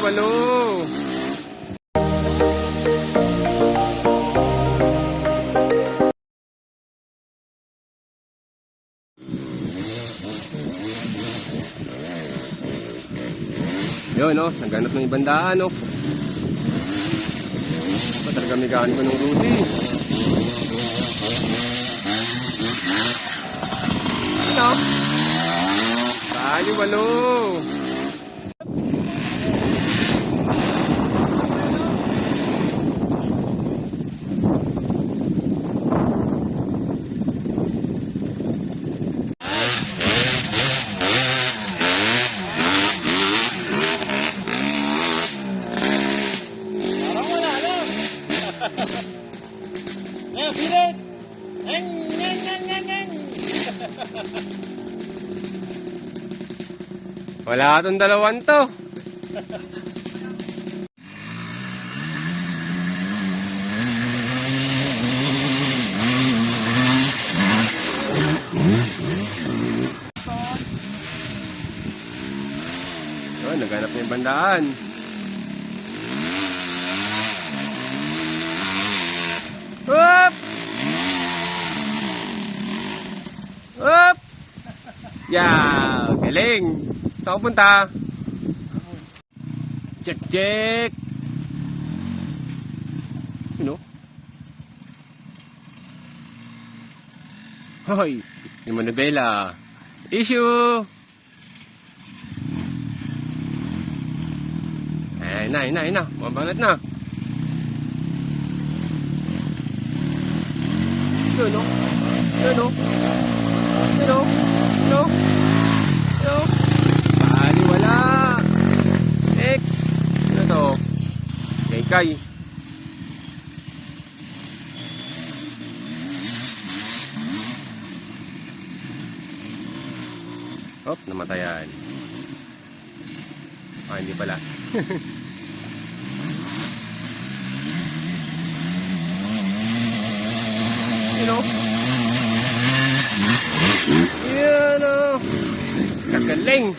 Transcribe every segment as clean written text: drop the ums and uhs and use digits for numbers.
Baliwalo! Yun, no? Naghanap ng ibang daan, no? Talaga mekaniko ng Rudy. Ano? Baliwalo! Ayan, pilit! Yan, yan, yan, yan, yan! Wala itong dalawan to. Oh, naghanap niya yung bandaan. Up! Up! Yeah, galing. Saan ko punta? Check, check. Ano? Hoy, yung manabela. Issue! Ayun na. Mabangat na. Yun, no? Yun, no? Yun, no? Yun, no? Baliwala! X! Ano to? Kay. Hop, namatayan. Ah, hindi pala. You know? Yan o. Kagaling.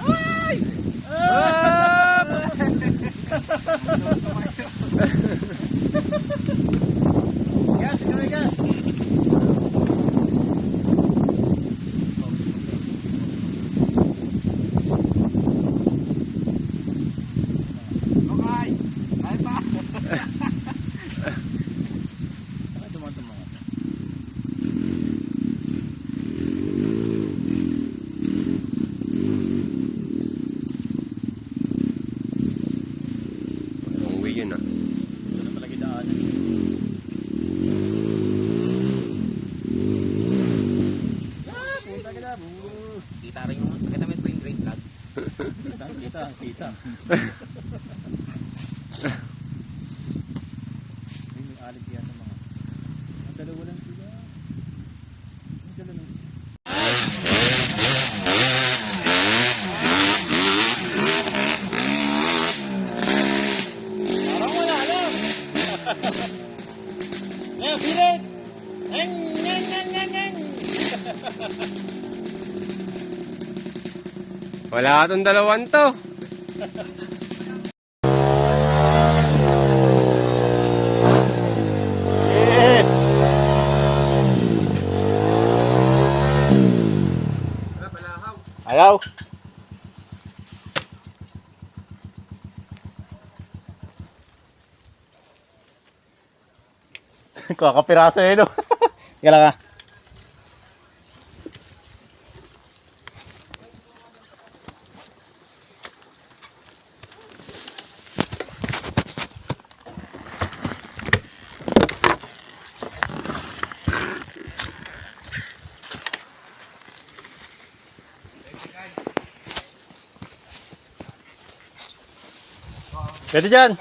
Ay! Ah! Gas, kami gas! Okay! Ay pa! Yun ah. Ito na palagi daanan. Punta ka na. Kita rin yung kita may twin grade vlog. Kita. May alit yan ng mga. Ang dalawa lang sila. Ang dalawa lang. Ayan, pilit! Yan, yan, yan, yan, yan! Wala itong dalawan to. Ayaw! Kakapiraso eh, no? Kaya lang ah. Pwede dyan.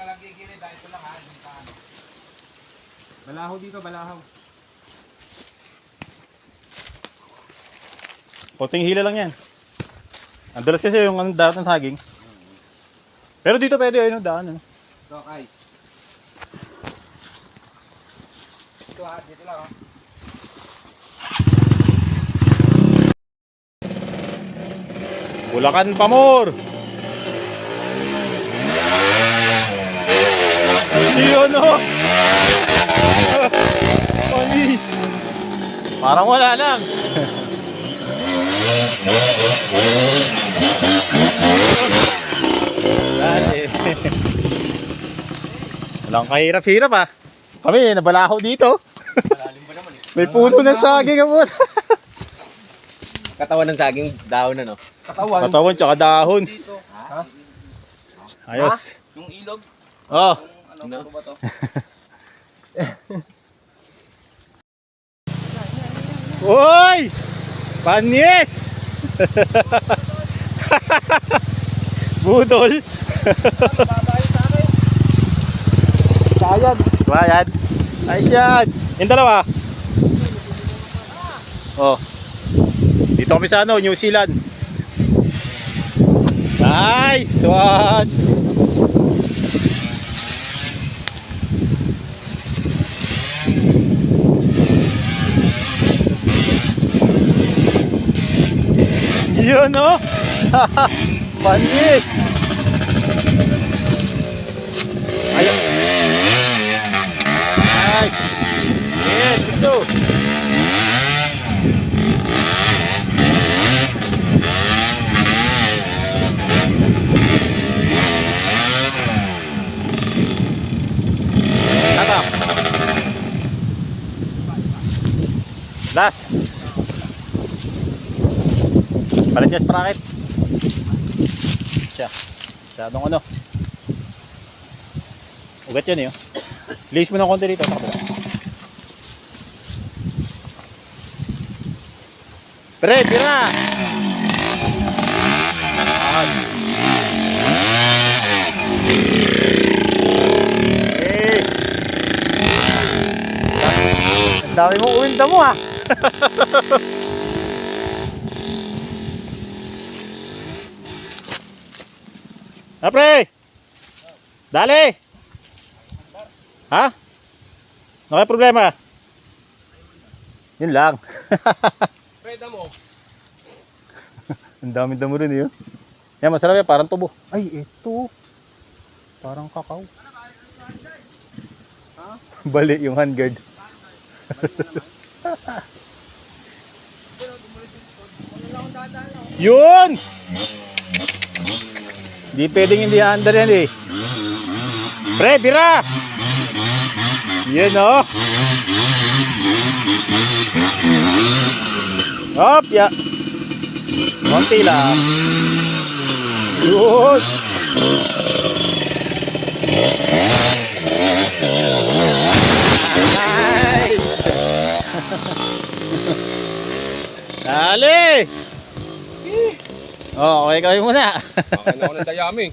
Balahaw dito, balahaw. Konting hila lang yan. Ang dalas kasi yung darat ng saging. Pero dito pwede ayun yung daan. Ito, Kai. Ito ha, dito lang ha. Bulacan Pamor. Yun o. Panis. Parang wala lang. Dali. Walang kahirap-hirap ah. Kami, nabalaho dito. Malalim pa naman eh. May puno ng saging ang puno. Katawan ng saging dahon na no? Katawan. Katawan tsaka dahon. Dito. Ayos. Yung ilog? Oh. Ano ba to? Uy! Panyes! Budol. Sayad. Bayad. Ayos yan. Yung dalawa. Oh. Dito kami sa ano, New Zealand. Nice one. Yun oh. Panis. Ayun. Nice. Yeah, ito. Tata. Last. Palit niya sprocket. Siya. Masyadong ano. Ugat yan eh. Oh. Linis mo ng konti dito. Takbo. Pre, pira! Eh. Ang dami mong uwinta mo ah. Ha, pre? Dali! Ha? Ano kaya problema? Yun lang. Pwede mo. Ang dami damo rin yun. Yan, masarap yan. Parang tubo. Ay, ito. Parang kakao. Bali yung handguard. Yun! Di pwedeng hindi under yan eh. Pre, bira! Yan o. Hop, ya. Konti lang. Yun. Ay. Dali! Oh, okay kayo muna. Okay na ako ng dayami.